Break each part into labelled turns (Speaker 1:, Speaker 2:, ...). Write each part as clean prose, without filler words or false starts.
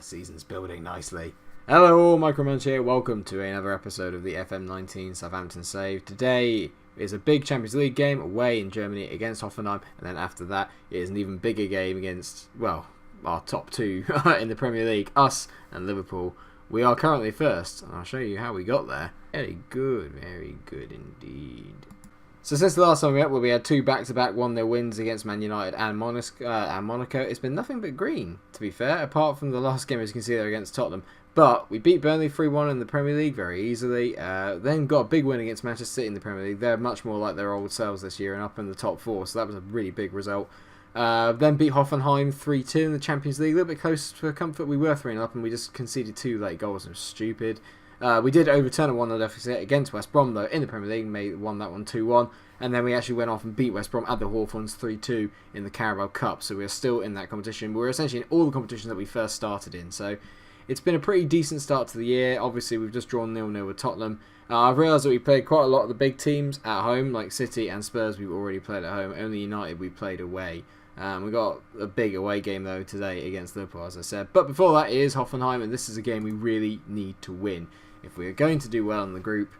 Speaker 1: the season's building nicely. Hello all, Munch here. Welcome to another episode of the FM19 Southampton Save. Today is a big Champions League game away in Germany against Hoffenheim, and then after that it is an even bigger game against, well, our top two in the Premier League, us and Liverpool. We are currently first, and I'll show you how we got there. Very good indeed. So since the last time we met, where we had two back-to-back 1-0 wins against Man United and Monaco, it's been nothing but green, to be fair, apart from the last game, as you can see there, against Tottenham. But we beat Burnley 3-1 in the Premier League very easily, then got a big win against Manchester City in the Premier League. They're much more like their old selves this year and up in the top four, so that was a really big result. Then beat Hoffenheim 3-2 in the Champions League, a little bit close for comfort. We were 3-0 up and we just conceded 2 late goals. It was stupid. We did overturn a 1-0 deficit against West Brom, though, in the Premier League, won that one 2-1. And then we actually went off and beat West Brom at the Hawthorns 3-2 in the Carabao Cup. So we're still in that competition. We're essentially in all the competitions that we first started in. So it's been a pretty decent start to the year. Obviously, we've just drawn 0-0 with Tottenham. I've realised that we played quite a lot of the big teams at home, like City and Spurs we've already played at home. Only United we played away. We got a big away game, though, today against Liverpool, as I said. But before that is Hoffenheim, and this is a game we really need to win. If we are going to do well in the group,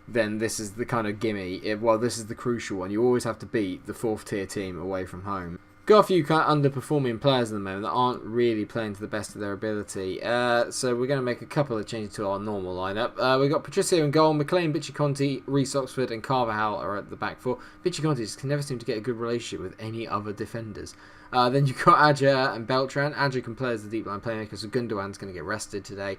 Speaker 1: then this is the kind of gimme. This is the crucial one. You always have to beat the 4th tier team away from home. Got a few kind of underperforming players at the moment that aren't really playing to the best of their ability. So we're going to make a couple of changes to our normal lineup. We've got Patricio in goal, McLean, Conte, Reece Oxford and Carvajal are at the back four. Conte just can never seem to get a good relationship with any other defenders. Then you've got Adja and Beltran. Adja can play as the deep line playmaker, so Gundogan's going to get rested today.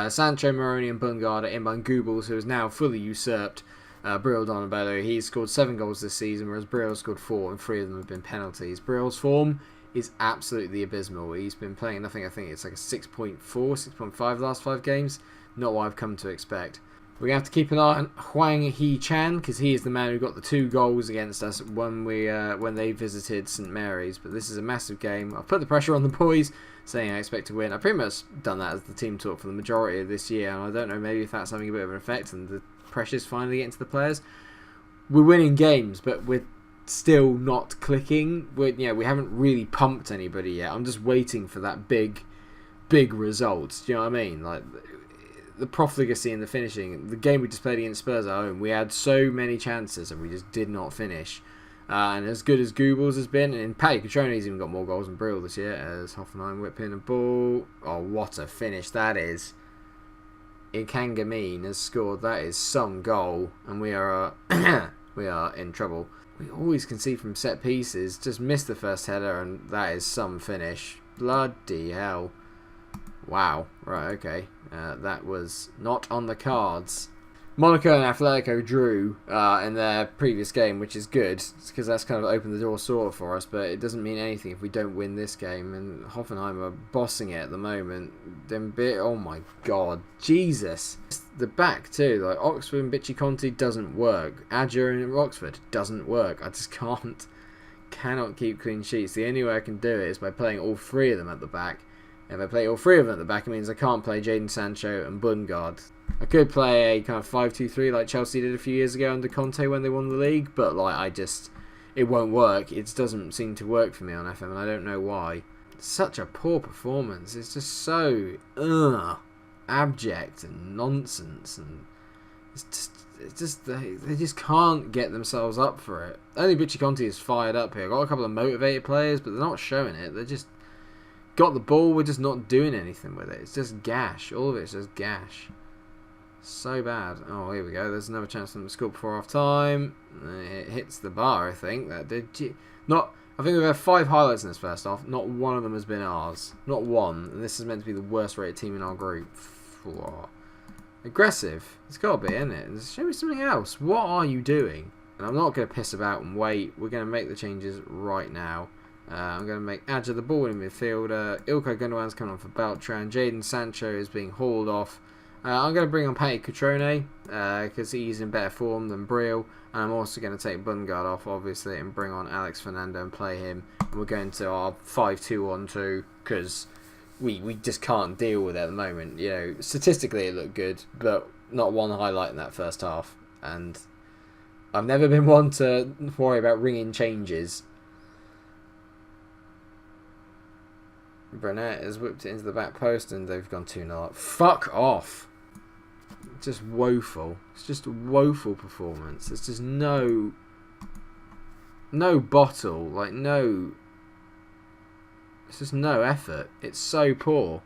Speaker 1: Sancho, Moroni and Bungard are in by Goebbels, who is now fully usurped Bril Donabello. He's scored 7 goals this season, whereas Bril scored 4, and 3 of them have been penalties. Bril's form is absolutely abysmal. He's been playing nothing. I think it's like a 6.4, 6.5 last 5 games. Not what I've come to expect. We're going to have to keep an eye on Hwang Hee-chan, because he is the man who got the 2 goals against us when they visited St Mary's. But this is a massive game. I've put the pressure on the boys, saying I expect to win. I've pretty much done that as the team talk for the majority of this year, and I don't know, maybe if that's having a bit of an effect and the pressure's finally getting to the players. We're winning games, but we're still not clicking. We haven't really pumped anybody yet. I'm just waiting for that big result. Do you know what I mean? Like the profligacy in the finishing. The game we just played against Spurs at home, we had so many chances and we just did not finish. And as good as Goebbels has been, and Paddy Catrone's even got more goals than Bril this year, as Hoffenheim whip in a ball. Oh, what a finish that is. Ikangamin has scored. That is some goal, and we are we are in trouble. We always concede from set pieces. Just missed the first header, and that is some finish. Bloody hell. Wow. Right, okay. That was not on the cards. Monaco and Atletico drew in their previous game, which is good, because that's kind of opened the door sort of for us, but it doesn't mean anything if we don't win this game, and Hoffenheim are bossing it at the moment. Oh my god, Jesus. The back too, like Oxford and Conte doesn't work. Adja and Oxford doesn't work. I just cannot keep clean sheets. The only way I can do it is by playing all 3 of them at the back. If I play all 3 of them at the back, it means I can't play Jadon Sancho and Bungard. I could play a kind of 5-2-3 like Chelsea did a few years ago under Conte when they won the league, but like it won't work. It doesn't seem to work for me on FM, and I don't know why. Such a poor performance. It's just so abject and nonsense, and they just can't get themselves up for it. Only Conte is fired up here. Got a couple of motivated players, but they're not showing it. They're just got the ball. We're just not doing anything with it. It's just gash. All of it's just gash. So bad. Oh, here we go. There's another chance for them to score before half time. It hits the bar, I think. I think we've had 5 highlights in this first half. Not one of them has been ours. Not one. And this is meant to be the worst rated team in our group. Aggressive. It's got to be, isn't it? Show me something else. What are you doing? And I'm not going to piss about and wait. We're going to make the changes right now. I'm going to make Adja the ball in midfielder. Ilkay Gundogan's coming on for Beltran. Jadon Sancho is being hauled off. I'm going to bring on Paddy Catrone because he's in better form than Bril. And I'm also going to take Bungard off, obviously, and bring on Alex Fernando and play him. And we're going to our 5-2-1-2 because we just can't deal with it at the moment. You know, statistically it looked good, but not one highlight in that first half. And I've never been one to worry about ringing changes. Burnett has whipped it into the back post and they've gone 2-0 up. Fuck off! Just woeful. It's just a woeful performance. There's just no bottle, like no. It's just no effort. It's so poor.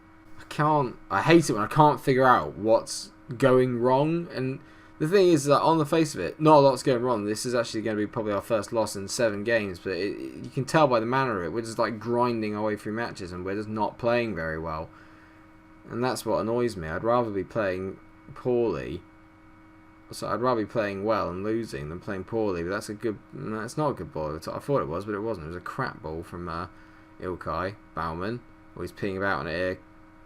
Speaker 1: I hate it when I can't figure out what's going wrong. And the thing is that on the face of it, not a lot's going wrong. This is actually going to be probably our first loss in 7 games, but you can tell by the manner of it, we're just like grinding our way through matches and we're just not playing very well. And that's what annoys me. I'd rather be playing poorly. So I'd rather be playing well and losing than playing poorly. But that's not a good ball. I thought it was, but it wasn't. It was a crap ball from Ilkay Baumann. Oh, he's peeing about on it here.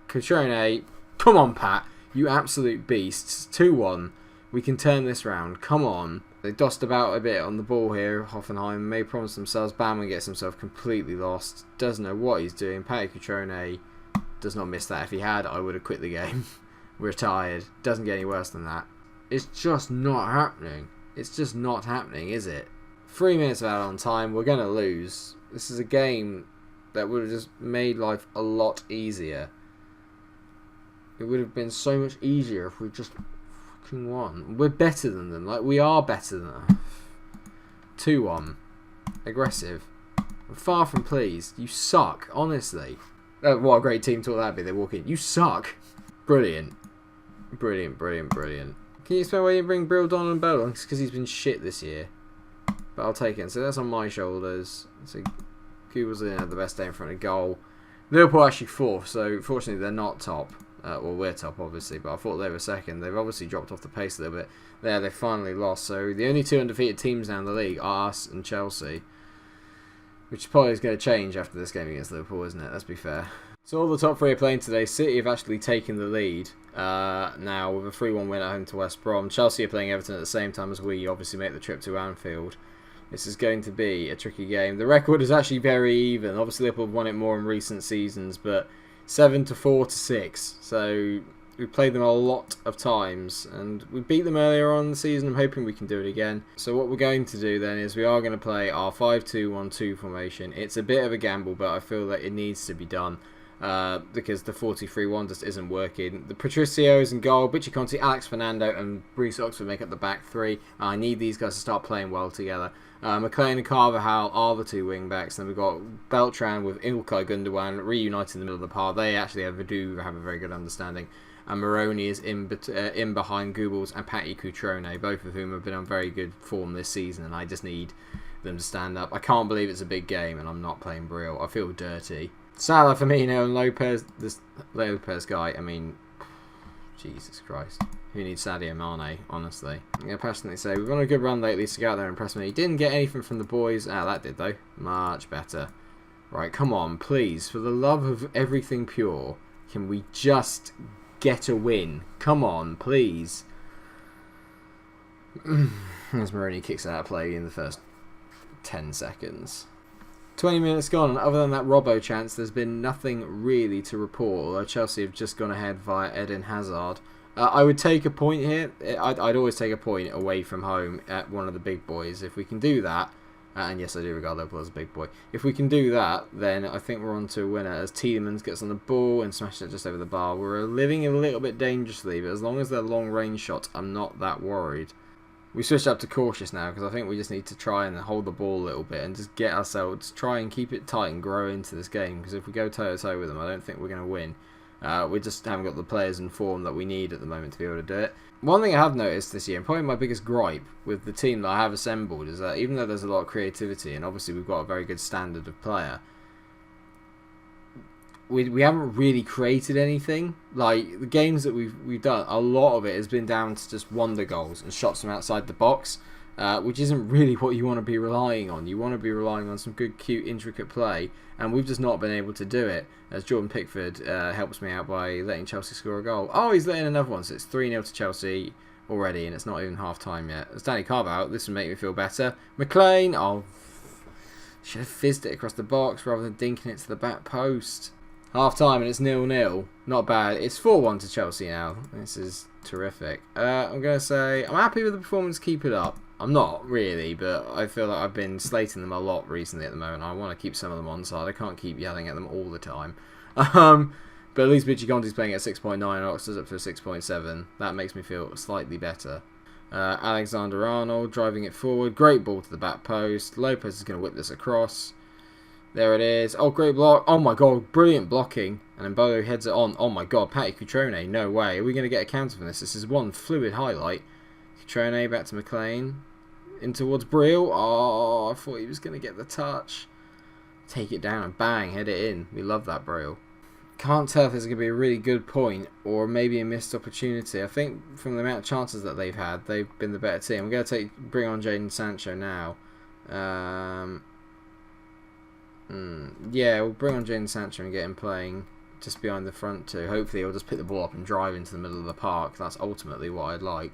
Speaker 1: Cutrone, come on, Pat. You absolute beasts. 2-1. We can turn this round. Come on. They dossed about a bit on the ball here. Hoffenheim may promise themselves. Baumann gets himself completely lost. Doesn't know what he's doing. Pat Cutrone does not miss that. If he had, I would have quit the game. Retired. Doesn't get any worse than that. It's just not happening. It's just not happening, is it? 3 minutes out on time. We're going to lose. This is a game that would have just made life a lot easier. It would have been so much easier if we just fucking won. We're better than them. Like, we are better than them. 2-1. Aggressive. I'm far from pleased. You suck, honestly. What a great team talk that'd be. They walk in. You suck. Brilliant. Brilliant, brilliant, brilliant. Can you explain why you bring Brildon and Bell on? It's because he's been shit this year. But I'll take it. So that's on my shoulders. So Kugel's in had the best day in front of goal. Liverpool actually 4th, so fortunately they're not top. Well, we're top, obviously, but I thought they were 2nd. They've obviously dropped off the pace a little bit. There, they finally lost. So the only 2 undefeated teams now in the league are us and Chelsea. Which probably is going to change after this game against Liverpool, isn't it? Let's be fair. So all the top 3 are playing today. City have actually taken the lead now with a 3-1 win at home to West Brom. Chelsea are playing Everton at the same time as we obviously make the trip to Anfield. This is going to be a tricky game. The record is actually very even. Obviously Liverpool have won it more in recent seasons, but 7-4 to 6. So we played them a lot of times and we beat them earlier on in the season. I'm hoping we can do it again. So what we're going to do then is we are going to play our 5-2-1-2 formation. It's a bit of a gamble, but I feel that it needs to be done. Because the 4-2-3-1 just isn't working. The Patricios in goal, Bichi Conti, Alex Fernando and Bruce Oxford make up the back 3. I need these guys to start playing well together. McLean and Carvajal are the 2 wing backs. Then we've got Beltran with Ilkay Gundogan reunited in the middle of the park. They actually have a very good understanding. And Moroni is in behind Goebbels and Patty Cutrone, both of whom have been on very good form this season, and I just need them to stand up. I can't believe it's a big game and I'm not playing Brill. I feel dirty. Salah, Firmino and Lopez. This Lopez guy, I mean, Jesus Christ. Who needs Sadio Mane, honestly? I'm going to passionately say, we've got a good run lately, so go out there and impress me. He didn't get anything from the boys. That did, though. Much better. Right, come on, please. For the love of everything pure, can we just get a win? Come on, please. As Moroni kicks out of play in the first 10 seconds. 20 minutes gone, and other than that Robbo chance, there's been nothing really to report, although Chelsea have just gone ahead via Eden Hazard. I would take a point here. I'd always take a point away from home at one of the big boys. If we can do that, and yes, I do regard Liverpool as a big boy. If we can do that, then I think we're on to a winner, as Tielemans gets on the ball and smashes it just over the bar. We're living a little bit dangerously, but as long as they're long-range shots, I'm not that worried. We switched up to cautious now because I think we just need to try and hold the ball a little bit and just get ourselves, try and keep it tight and grow into this game, because if we go toe-to-toe with them, I don't think we're going to win. We just haven't got the players in form that we need at the moment to be able to do it. One thing I have noticed this year, and probably my biggest gripe with the team that I have assembled, is that even though there's a lot of creativity and obviously we've got a very good standard of player, we haven't really created anything. Like, the games that we've done, a lot of it has been down to just wonder goals and shots from outside the box, which isn't really what you want to be relying on. You want to be relying on some good, cute, intricate play, and we've just not been able to do it, as Jordan Pickford helps me out by letting Chelsea score a goal. Oh, he's letting another one, so it's 3-0 to Chelsea already, and it's not even half-time yet. As Danny Carvajal, this would make me feel better. McLean, oh, should have fizzed it across the box rather than dinking it to the back post. Half-time and it's 0-0. Not bad. It's 4-1 to Chelsea now. This is terrific. I'm going to say I'm happy with the performance. Keep it up. I'm not really, but I feel like I've been slating them a lot recently at the moment. I want to keep some of them on side. I can't keep yelling at them all the time. But at least Vichy Conti's playing at 6.9 and Oxford's up to a 6.7. That makes me feel slightly better. Alexander-Arnold driving it forward. Great ball to the back post. Lopez is going to whip this across. There it is. Oh, great block. Oh my god, brilliant blocking. And then Bolo heads it on. Oh my god, Patty Cutrone. No way. Are we going to get a counter from this? This is one fluid highlight. Cutrone back to McLean. In towards Brill. Oh, I thought he was going to get the touch. Take it down and bang, head it in. We love that Brill. Can't tell if this is going to be a really good point or maybe a missed opportunity. I think from the amount of chances that they've had, they've been the better team. I'm going to bring on Jadon Sancho now. Yeah, we'll bring on Jadon Sancho and get him playing just behind the front two. Hopefully he'll just pick the ball up and drive into the middle of the park. That's ultimately what I'd like.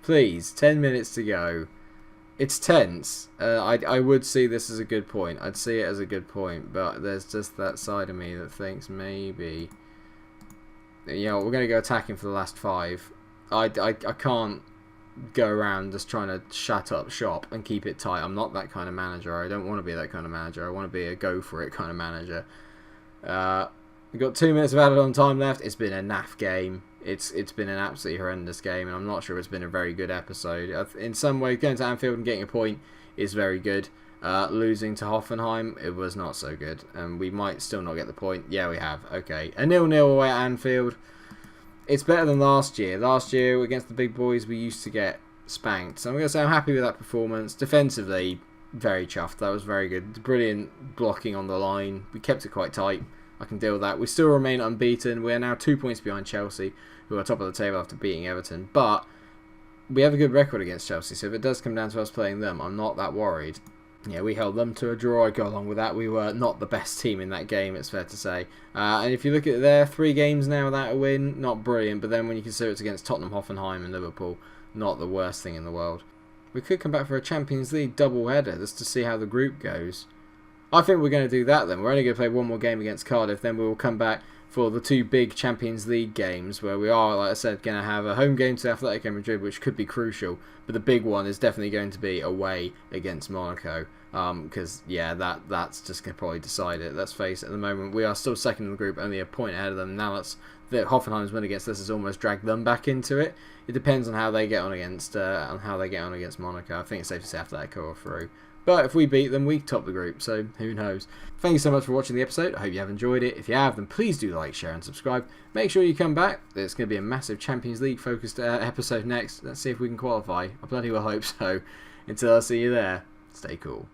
Speaker 1: Please, 10 minutes to go. It's tense. I would see this as a good point. I'd see it as a good point, but there's just that side of me that thinks maybe, you know, we're going to go attacking for the last 5. I can't go around just trying to shut up shop and keep it tight. I'm not that kind of manager. I don't want to be that kind of manager. I want to be a go for it kind of manager. We've got 2 minutes of added on time left. It's been a naff game. It's been an absolutely horrendous game, and I'm not sure it's been a very good episode. In some way, going to Anfield and getting a point is very good. Losing to Hoffenheim, it was not so good, and we might still not get the point. Yeah, we have. Okay, a 0-0 away at Anfield. It's better than last year. Last year, against the big boys, we used to get spanked. So I'm going to say I'm happy with that performance. Defensively, very chuffed. That was very good. Brilliant blocking on the line. We kept it quite tight. I can deal with that. We still remain unbeaten. We are now 2 points behind Chelsea, who are top of the table after beating Everton. But we have a good record against Chelsea, so if it does come down to us playing them, I'm not that worried. Yeah, we held them to a draw. I go along with that. We were not the best team in that game, it's fair to say. And if you look at their 3 games now without a win, not brilliant. But then when you consider it's against Tottenham, Hoffenheim and Liverpool, not the worst thing in the world. We could come back for a Champions League double-header just to see how the group goes. I think we're going to do that then. We're only going to play one more game against Cardiff. Then we will come back for the 2 big Champions League games where we are, like I said, going to have a home game to Atletico Madrid, which could be crucial. But the big one is definitely going to be away against Monaco. Because, yeah, that's just going to probably decide it. Let's face it, at the moment, we are still second in the group, only a point ahead of them. Now the Hoffenheim's win against us has almost dragged them back into it. It depends on how they get on against Monaco. I think it's safe to say Atletico are through. But if we beat them, we top the group, so who knows. Thank you so much for watching the episode. I hope you have enjoyed it. If you have, then please do like, share and subscribe. Make sure you come back. There's going to be a massive Champions League focused episode next. Let's see if we can qualify. I bloody well hope so. Until I see you there, stay cool.